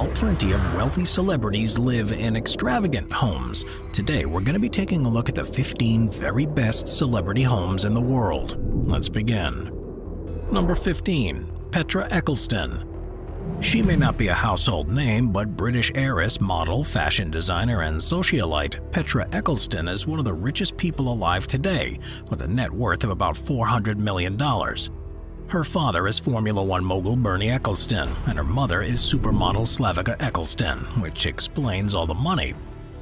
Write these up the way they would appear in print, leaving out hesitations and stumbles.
While plenty of wealthy celebrities live in extravagant homes, today we're going to be taking a look at the 15 very best celebrity homes in the world. Let's begin. Number 15. Petra Eccleston. She may not be a household name, but British heiress, model, fashion designer, and socialite Petra Eccleston is one of the richest people alive today, with a net worth of about $400 million. Her father is Formula One mogul Bernie Eccleston, and her mother is supermodel Slavica Eccleston, which explains all the money.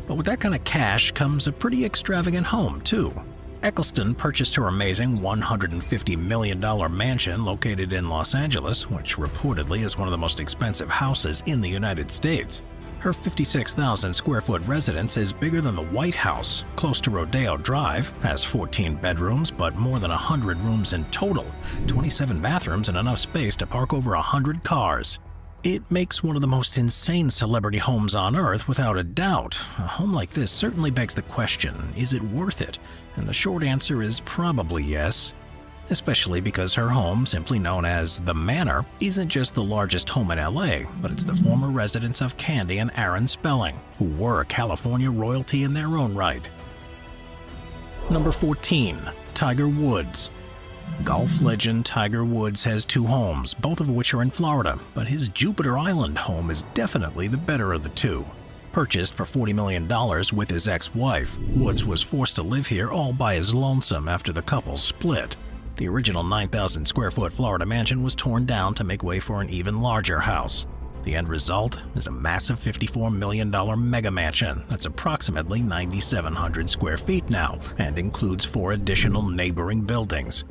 But with that kind of cash comes a pretty extravagant home, too. Eccleston purchased her amazing $150 million mansion located in Los Angeles, which reportedly is one of the most expensive houses in the United States. Her 56,000 square foot residence is bigger than the White House, close to Rodeo Drive, has 14 bedrooms but more than 100 rooms in total, 27 bathrooms and enough space to park over 100 cars. It makes one of the most insane celebrity homes on Earth without a doubt. A home like this certainly begs the question, is it worth it? And the short answer is probably yes. Especially because her home, simply known as The Manor, isn't just the largest home in LA, but it's the former residence of Candy and Aaron Spelling, who were California royalty in their own right. Number 14. Tiger Woods. Golf legend Tiger Woods has two homes, both of which are in Florida, but his Jupiter Island home is definitely the better of the two. Purchased for $40 million with his ex-wife, Woods was forced to live here all by his lonesome after the couple split. The original 9,000 square foot Florida mansion was torn down to make way for an even larger house. The end result is a massive $54 million mega mansion that's approximately 9,700 square feet now and includes 4 additional neighboring buildings.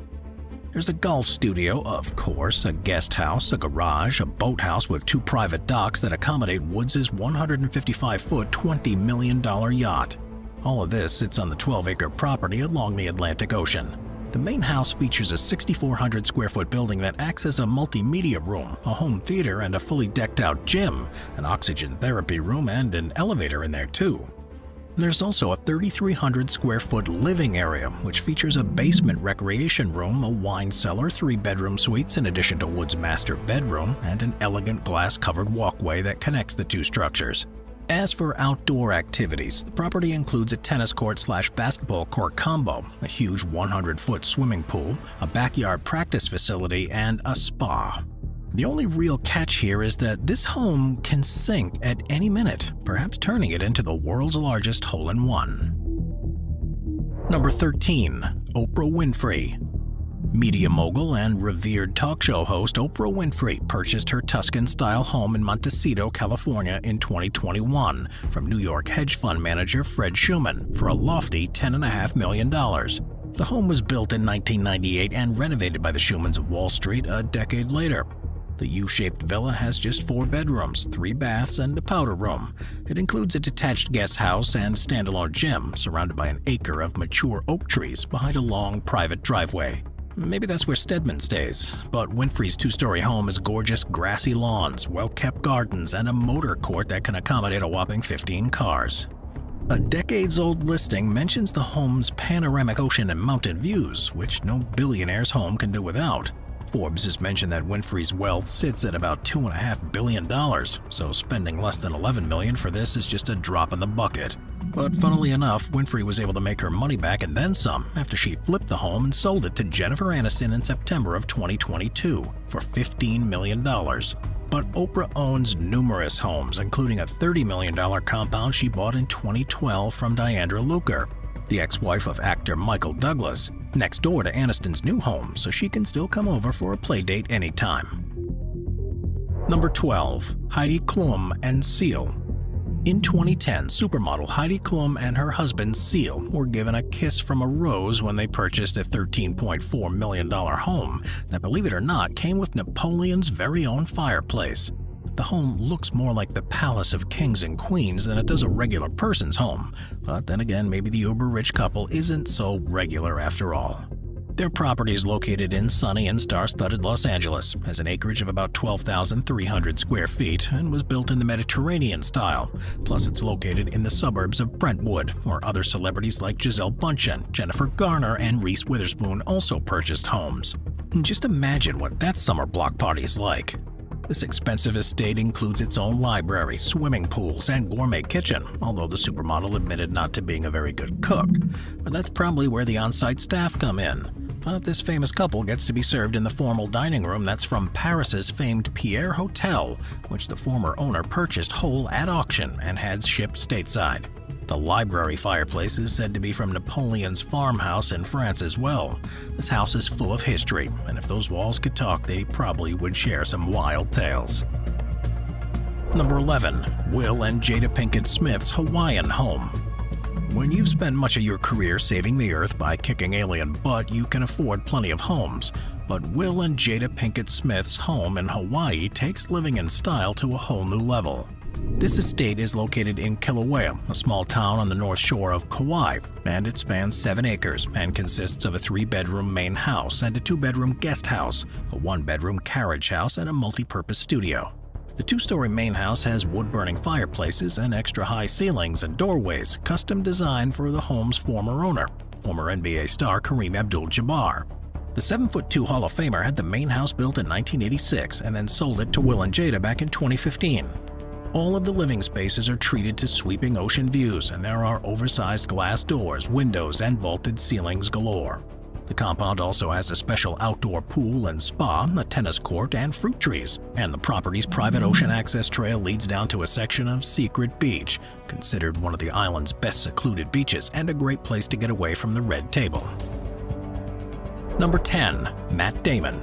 There's a golf studio, of course, a guest house, a garage, a boathouse with 2 private docks that accommodate Woods' 155-foot, $20 million yacht. All of this sits on the 12-acre property along the Atlantic Ocean. The main house features a 6,400 square foot building that acts as a multimedia room, a home theater, and a fully decked out gym, an oxygen therapy room, and an elevator in there too. There's also a 3,300 square foot living area, which features a basement recreation room, a wine cellar, 3 bedroom suites in addition to Wood's master bedroom, and an elegant glass-covered walkway that connects the 2 structures. As for outdoor activities, the property includes a tennis court/basketball court combo, a huge 100-foot swimming pool, a backyard practice facility, and a spa. The only real catch here is that this home can sink at any minute, perhaps turning it into the world's largest hole-in-one. Number 13. Oprah Winfrey. Media mogul and revered talk show host Oprah Winfrey purchased her Tuscan-style home in Montecito, California in 2021 from New York hedge fund manager Fred Schuman for a lofty $10.5 million. The home was built in 1998 and renovated by the Schumans of Wall Street a decade later. The U-shaped villa has just 4 bedrooms, 3 baths, and a powder room. It includes a detached guest house and standalone gym surrounded by an acre of mature oak trees behind a long private driveway. Maybe that's where Stedman stays, but Winfrey's 2-story home has gorgeous grassy lawns, well-kept gardens, and a motor court that can accommodate a whopping 15 cars. A decades-old listing mentions the home's panoramic ocean and mountain views, which no billionaire's home can do without. Forbes has mentioned that Winfrey's wealth sits at about $2.5 billion, so spending less than $11 million for this is just a drop in the bucket. But funnily enough, Winfrey was able to make her money back and then some after she flipped the home and sold it to Jennifer Aniston in September of 2022 for $15 million. But Oprah owns numerous homes, including a $30 million compound she bought in 2012 from Diandra Luker, the ex-wife of actor Michael Douglas, next door to Aniston's new home, so she can still come over for a playdate anytime. Number 12. Heidi Klum and Seal. In 2010, supermodel Heidi Klum and her husband Seal were given a kiss from a rose when they purchased a $13.4 million home that, believe it or not, came with Napoleon's very own fireplace. The home looks more like the palace of kings and queens than it does a regular person's home, but then again, maybe the uber-rich couple isn't so regular after all. Their property is located in sunny and star-studded Los Angeles, has an acreage of about 12,300 square feet, and was built in the Mediterranean style. Plus, it's located in the suburbs of Brentwood, where other celebrities like Gisele Bündchen, Jennifer Garner, and Reese Witherspoon also purchased homes. And just imagine what that summer block party is like. This expensive estate includes its own library, swimming pools, and gourmet kitchen, although the supermodel admitted not to being a very good cook. But that's probably where the on-site staff come in. But this famous couple gets to be served in the formal dining room that's from Paris's famed Pierre Hotel, which the former owner purchased whole at auction and had shipped stateside. The library fireplace is said to be from Napoleon's farmhouse in France as well. This house is full of history, and if those walls could talk, they probably would share some wild tales. Number 11. Will and Jada Pinkett Smith's Hawaiian Home. When you've spent much of your career saving the earth by kicking alien butt, you can afford plenty of homes. But Will and Jada Pinkett Smith's home in Hawaii takes living in style to a whole new level. This estate is located in Kilauea, a small town on the north shore of Kauai, and it spans 7 acres and consists of a 3-bedroom main house and a 2-bedroom guest house, a 1-bedroom carriage house, and a multi-purpose studio. The 2-story main house has wood-burning fireplaces and extra-high ceilings and doorways, custom designed for the home's former owner, former NBA star Kareem Abdul-Jabbar. The 7'2" Hall of Famer had the main house built in 1986 and then sold it to Will and Jada back in 2015. All of the living spaces are treated to sweeping ocean views, and there are oversized glass doors, windows, and vaulted ceilings galore. The compound also has a special outdoor pool and spa, a tennis court, and fruit trees. And the property's private ocean access trail leads down to a section of Secret Beach, considered one of the island's best secluded beaches and a great place to get away from the red table. Number 10. Matt Damon.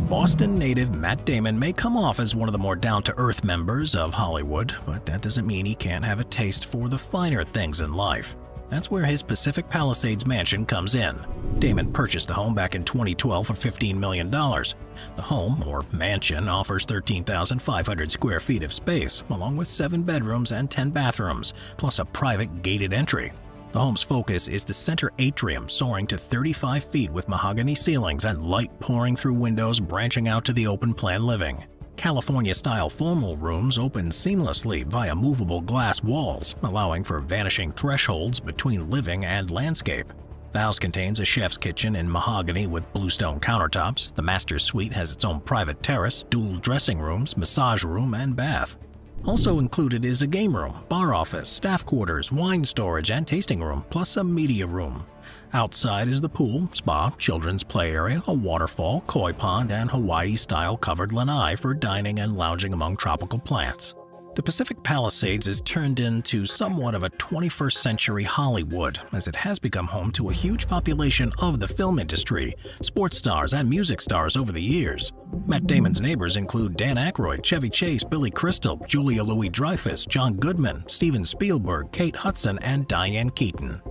Boston native Matt Damon may come off as one of the more down-to-earth members of Hollywood, but that doesn't mean he can't have a taste for the finer things in life. That's where his Pacific Palisades mansion comes in. Damon purchased the home back in 2012 for $15 million. The home, or mansion, offers 13,500 square feet of space, along with 7 bedrooms and 10 bathrooms, plus a private gated entry. The home's focus is the center atrium, soaring to 35 feet with mahogany ceilings and light pouring through windows branching out to the open-plan living. California-style formal rooms open seamlessly via movable glass walls, allowing for vanishing thresholds between living and landscape. The house contains a chef's kitchen in mahogany with bluestone countertops. The master suite has its own private terrace, dual dressing rooms, massage room, and bath. Also included is a game room, bar office, staff quarters, wine storage, and tasting room, plus a media room. Outside is the pool, spa, children's play area, a waterfall, koi pond, and Hawaii-style covered lanai for dining and lounging among tropical plants. The Pacific Palisades is turned into somewhat of a 21st century Hollywood, as it has become home to a huge population of the film industry, sports stars, and music stars over the years. Matt Damon's neighbors include Dan Aykroyd, Chevy Chase, Billy Crystal, Julia Louis-Dreyfus, John Goodman, Steven Spielberg, Kate Hudson, and Diane Keaton.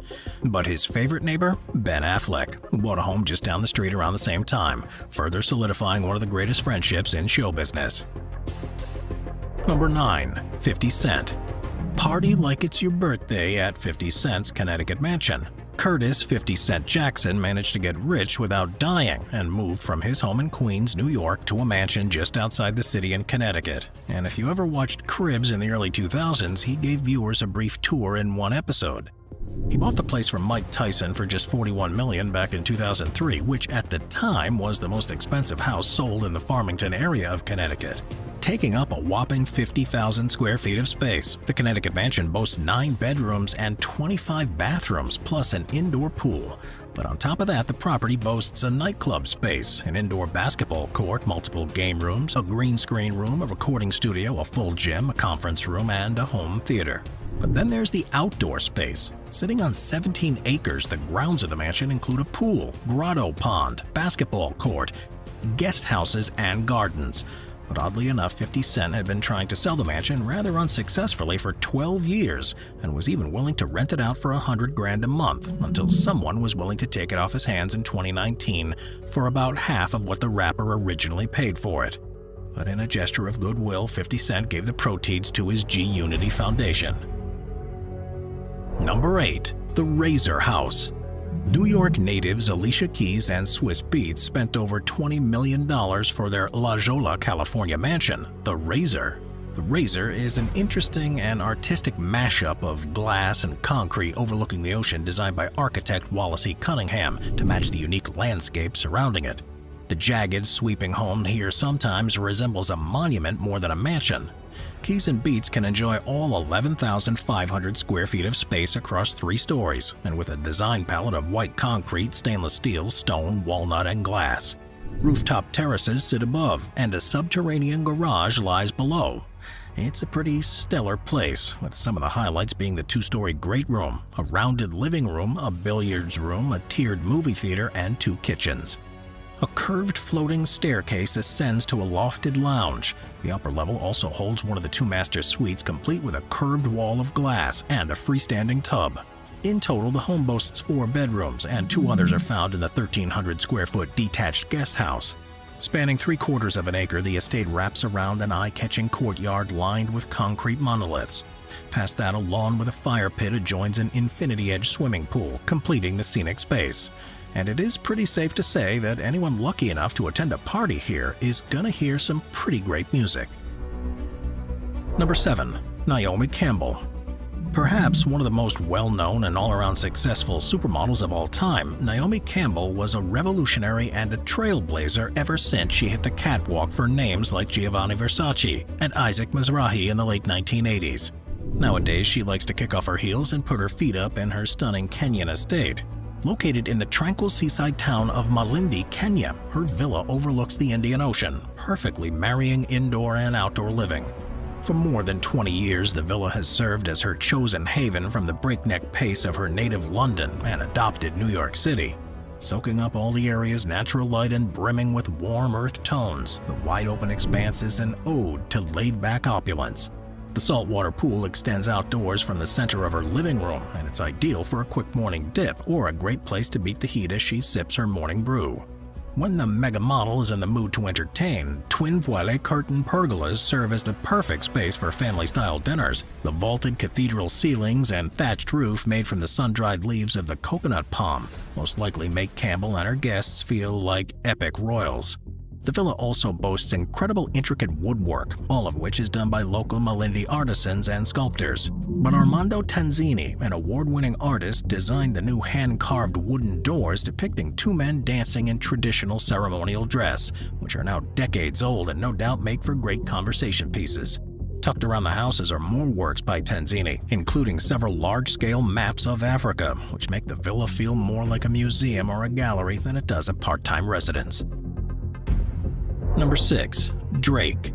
But his favorite neighbor? Ben Affleck, who bought a home just down the street around the same time, further solidifying one of the greatest friendships in show business. Number 9. 50 Cent. Party like it's your birthday at 50 Cent's Connecticut mansion. Curtis 50 Cent Jackson managed to get rich without dying and moved from his home in Queens, New York to a mansion just outside the city in Connecticut. And if you ever watched Cribs in the early 2000s, he gave viewers a brief tour in one episode. He bought the place from Mike Tyson for just $41 million back in 2003, which at the time was the most expensive house sold in the Farmington area of Connecticut. Taking up a whopping 50,000 square feet of space, the Connecticut mansion boasts 9 bedrooms and 25 bathrooms, plus an indoor pool. But on top of that, the property boasts a nightclub space, an indoor basketball court, multiple game rooms, a green screen room, a recording studio, a full gym, a conference room, and a home theater. But then there's the outdoor space. Sitting on 17 acres, the grounds of the mansion include a pool, grotto pond, basketball court, guest houses, and gardens. But oddly enough, 50 Cent had been trying to sell the mansion rather unsuccessfully for 12 years and was even willing to rent it out for $100,000 a month until someone was willing to take it off his hands in 2019 for about half of what the rapper originally paid for it. But in a gesture of goodwill, 50 Cent gave the proceeds to his G-Unity Foundation. Number 8. The Razor House. New York natives Alicia Keys and Swiss Beats spent over $20 million for their La Jolla, California mansion, the Razor. The Razor is an interesting and artistic mashup of glass and concrete overlooking the ocean designed by architect Wallace E. Cunningham to match the unique landscape surrounding it. The jagged, sweeping home here sometimes resembles a monument more than a mansion. Keys and Beats can enjoy all 11,500 square feet of space across 3 stories, and with a design palette of white concrete, stainless steel, stone, walnut, and glass. Rooftop terraces sit above, and a subterranean garage lies below. It's a pretty stellar place, with some of the highlights being the 2-story great room, a rounded living room, a billiards room, a tiered movie theater, and 2 kitchens. A curved floating staircase ascends to a lofted lounge. The upper level also holds one of the 2 master suites, complete with a curved wall of glass and a freestanding tub. In total, the home boasts 4 bedrooms, and 2 others are found in the 1,300 square foot detached guest house. Spanning 3/4 of an acre, the estate wraps around an eye-catching courtyard lined with concrete monoliths. Past that, a lawn with a fire pit adjoins an infinity-edge swimming pool, completing the scenic space. And it is pretty safe to say that anyone lucky enough to attend a party here is gonna hear some pretty great music. Number 7. Naomi Campbell. Perhaps one of the most well-known and all-around successful supermodels of all time, Naomi Campbell was a revolutionary and a trailblazer ever since she hit the catwalk for names like Giovanni Versace and Isaac Mizrahi in the late 1980s. Nowadays, she likes to kick off her heels and put her feet up in her stunning Kenyan estate. Located in the tranquil seaside town of Malindi, Kenya, her villa overlooks the Indian Ocean, perfectly marrying indoor and outdoor living. For more than 20 years, the villa has served as her chosen haven from the breakneck pace of her native London and adopted New York City. Soaking up all the area's natural light and brimming with warm earth tones, the wide-open expanse is an ode to laid-back opulence. The saltwater pool extends outdoors from the center of her living room, and it's ideal for a quick morning dip or a great place to beat the heat as she sips her morning brew. When the mega model is in the mood to entertain, twin voile curtain pergolas serve as the perfect space for family-style dinners. The vaulted cathedral ceilings and thatched roof made from the sun-dried leaves of the coconut palm most likely make Campbell and her guests feel like epic royals. The villa also boasts incredible intricate woodwork, all of which is done by local Malindi artisans and sculptors. But Armando Tanzini, an award-winning artist, designed the new hand-carved wooden doors depicting 2 men dancing in traditional ceremonial dress, which are now decades old and no doubt make for great conversation pieces. Tucked around the houses are more works by Tanzini, including several large-scale maps of Africa, which make the villa feel more like a museum or a gallery than it does a part-time residence. Number 6. Drake.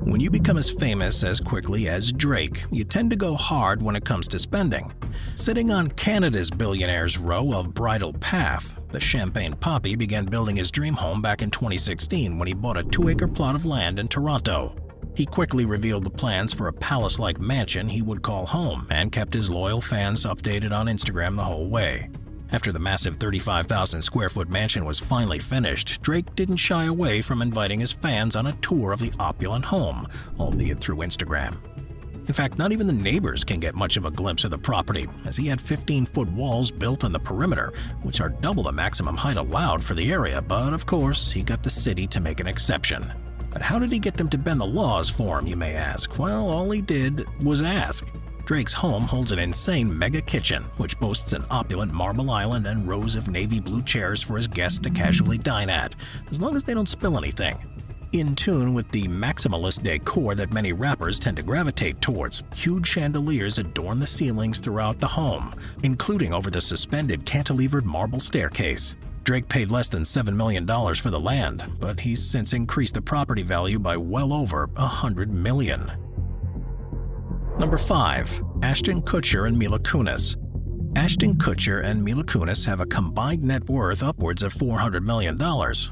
When you become as famous as quickly as Drake, you tend to go hard when it comes to spending. Sitting on Canada's Billionaires row of Bridle Path, the Champagne Poppy began building his dream home back in 2016 when he bought a 2-acre plot of land in Toronto. He quickly revealed the plans for a palace-like mansion he would call home and kept his loyal fans updated on Instagram the whole way. After the massive 35,000 square foot mansion was finally finished, Drake didn't shy away from inviting his fans on a tour of the opulent home, albeit through Instagram. In fact, not even the neighbors can get much of a glimpse of the property, as he had 15-foot walls built on the perimeter, which are double the maximum height allowed for the area, but of course, he got the city to make an exception. But how did he get them to bend the laws for him, you may ask? Well, all he did was ask. Drake's home holds an insane mega kitchen, which boasts an opulent marble island and rows of navy blue chairs for his guests to casually dine at, as long as they don't spill anything. In tune with the maximalist decor that many rappers tend to gravitate towards, huge chandeliers adorn the ceilings throughout the home, including over the suspended cantilevered marble staircase. Drake paid less than $7 million for the land, but he's since increased the property value by well over $100 million. Number 5. Ashton Kutcher and Mila Kunis. Ashton Kutcher and Mila Kunis have a combined net worth upwards of $400 million,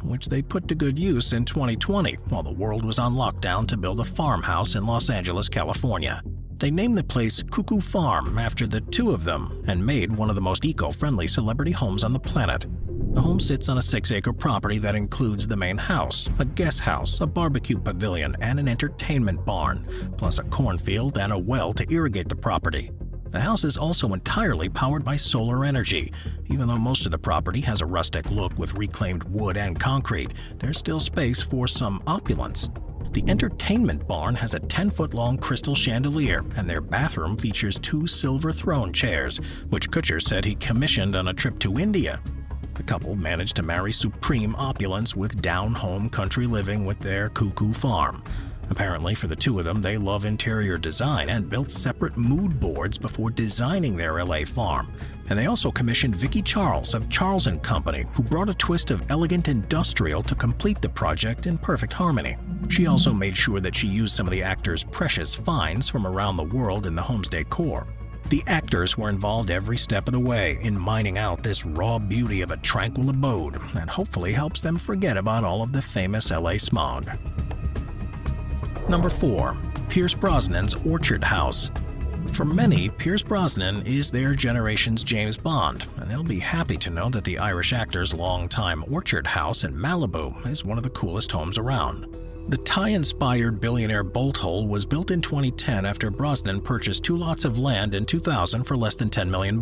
which they put to good use in 2020 while the world was on lockdown to build a farmhouse in Los Angeles, California. They named the place Cuckoo Farm after the 2 of them and made one of the most eco-friendly celebrity homes on the planet. The home sits on a 6-acre property that includes the main house, a guest house, a barbecue pavilion, and an entertainment barn, plus a cornfield and a well to irrigate the property. The house is also entirely powered by solar energy. Even though most of the property has a rustic look with reclaimed wood and concrete, there's still space for some opulence. The entertainment barn has a 10-foot-long crystal chandelier, and their bathroom features 2 silver throne chairs, which Kutcher said he commissioned on a trip to India. The couple managed to marry supreme opulence with down-home country living with their cuckoo farm. Apparently, for the two of them, they love interior design and built separate mood boards before designing their LA farm. And they also commissioned Vicki Charles of Charles & Company, who brought a twist of elegant industrial to complete the project in perfect harmony. She also made sure that she used some of the actors' precious finds from around the world in the home's decor. The actors were involved every step of the way in mining out this raw beauty of a tranquil abode that hopefully helps them forget about all of the famous LA smog. Number 4. Pierce Brosnan's Orchard House. For many, Pierce Brosnan is their generation's James Bond, and they'll be happy to know that the Irish actor's longtime Orchard House in Malibu is one of the coolest homes around. The Thai-inspired billionaire bolt hole was built in 2010 after Brosnan purchased 2 lots of land in 2000 for less than $10 million.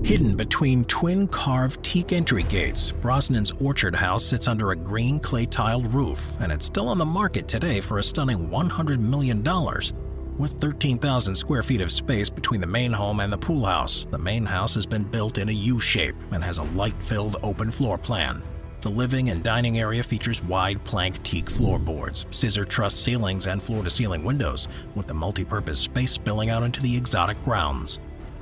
Hidden between twin carved teak entry gates, Brosnan's Orchard House sits under a green clay-tiled roof, and it's still on the market today for a stunning $100 million. With 13,000 square feet of space between the main home and the pool house, the main house has been built in a U-shape and has a light-filled open floor plan. The living and dining area features wide plank teak floorboards, scissor truss ceilings, and floor-to-ceiling windows, with the multi-purpose space spilling out into the exotic grounds.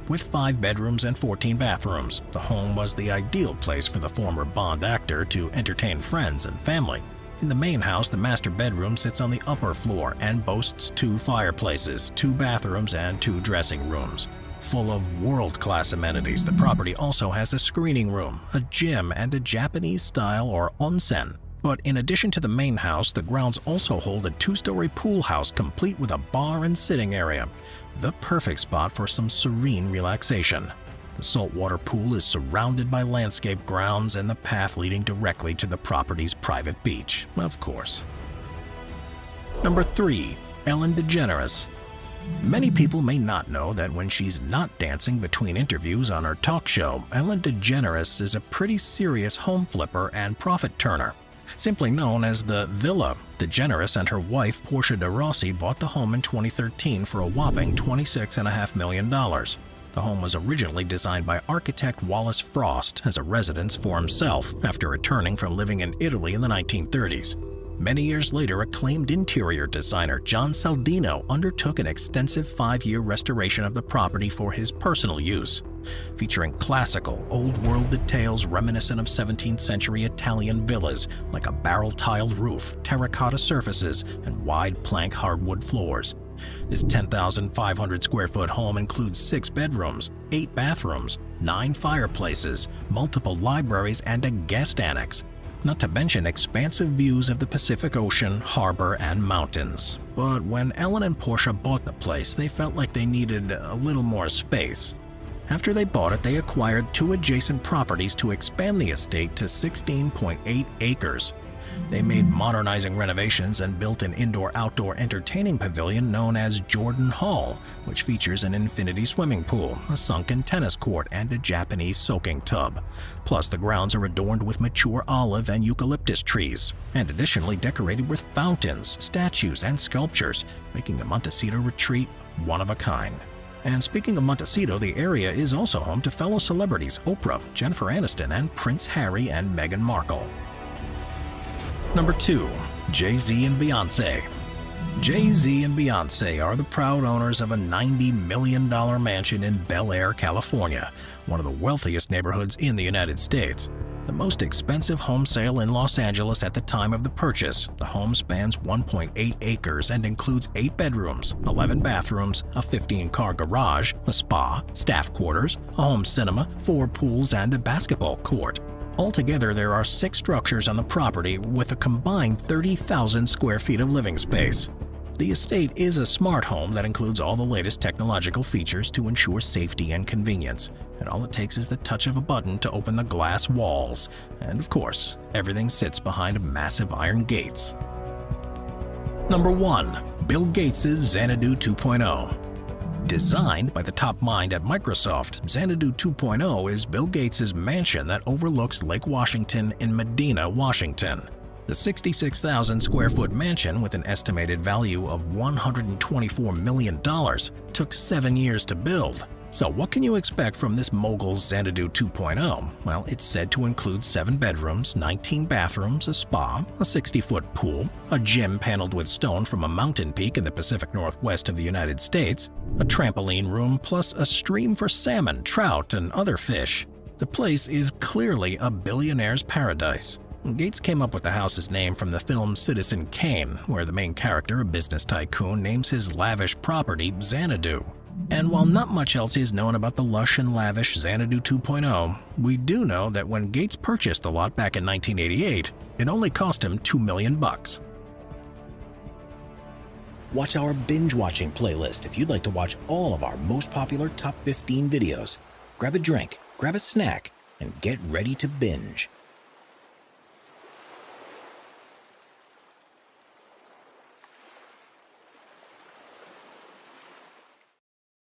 With 5 bedrooms and 14 bathrooms, the home was the ideal place for the former Bond actor to entertain friends and family. In the main house, the master bedroom sits on the upper floor and boasts 2 fireplaces, 2 bathrooms, and 2 dressing rooms. Full of world-class amenities, the property also has a screening room, a gym, and a Japanese-style or onsen. But in addition to the main house, the grounds also hold a 2-story pool house complete with a bar and sitting area. The perfect spot for some serene relaxation. The saltwater pool is surrounded by landscape grounds and the path leading directly to the property's private beach, of course. Number 3. Ellen DeGeneres. Many people may not know that when she's not dancing between interviews on her talk show, Ellen DeGeneres is a pretty serious home flipper and profit turner. Simply known as the Villa, DeGeneres and her wife Portia de Rossi bought the home in 2013 for a whopping $26.5 million. The home was originally designed by architect Wallace Frost as a residence for himself after returning from living in Italy in the 1930s. Many years later, acclaimed interior designer John Saldino undertook an extensive 5-year restoration of the property for his personal use. Featuring classical, old-world details reminiscent of 17th century Italian villas like a barrel-tiled roof, terracotta surfaces, and wide plank hardwood floors. This 10,500 square foot home includes 6 bedrooms, 8 bathrooms, 9 fireplaces, multiple libraries, and a guest annex. Not to mention expansive views of the Pacific Ocean, harbor, and mountains. But when Ellen and Portia bought the place, they felt like they needed a little more space. After they bought it, they acquired 2 adjacent properties to expand the estate to 16.8 acres. They made modernizing renovations and built an indoor-outdoor entertaining pavilion known as Jordan Hall, which features an infinity swimming pool, a sunken tennis court, and a Japanese soaking tub. Plus, the grounds are adorned with mature olive and eucalyptus trees, and additionally decorated with fountains, statues, and sculptures, making the Montecito retreat one of a kind. And speaking of Montecito, the area is also home to fellow celebrities Oprah, Jennifer Aniston, and Prince Harry and Meghan Markle. Number 2. Jay-Z and Beyoncé. Jay-Z and Beyoncé are the proud owners of a $90 million mansion in Bel Air, California, one of the wealthiest neighborhoods in the United States. The most expensive home sale in Los Angeles at the time of the purchase, the home spans 1.8 acres and includes 8 bedrooms, 11 bathrooms, a 15-car garage, a spa, staff quarters, a home cinema, 4 pools, and a basketball court. Altogether, there are 6 structures on the property with a combined 30,000 square feet of living space. The estate is a smart home that includes all the latest technological features to ensure safety and convenience, and all it takes is the touch of a button to open the glass walls. And of course, everything sits behind massive iron gates. Number 1. Bill Gates' Xanadu 2.0. Designed by the top mind at Microsoft, Xanadu 2.0 is Bill Gates' mansion that overlooks Lake Washington in Medina, Washington. The 66,000 square foot mansion, with an estimated value of $124 million, took 7 years to build. So what can you expect from this mogul's Xanadu 2.0? Well, it's said to include 7 bedrooms, 19 bathrooms, a spa, a 60-foot pool, a gym paneled with stone from a mountain peak in the Pacific Northwest of the United States, a trampoline room, plus a stream for salmon, trout, and other fish. The place is clearly a billionaire's paradise. Gates came up with the house's name from the film Citizen Kane, where the main character, a business tycoon, names his lavish property Xanadu. And while not much else is known about the lush and lavish Xanadu 2.0, we do know that when Gates purchased the lot back in 1988, it only cost him $2 million. Watch our binge-watching playlist if you'd like to watch all of our most popular top 15 videos. Grab a drink, grab a snack, and get ready to binge.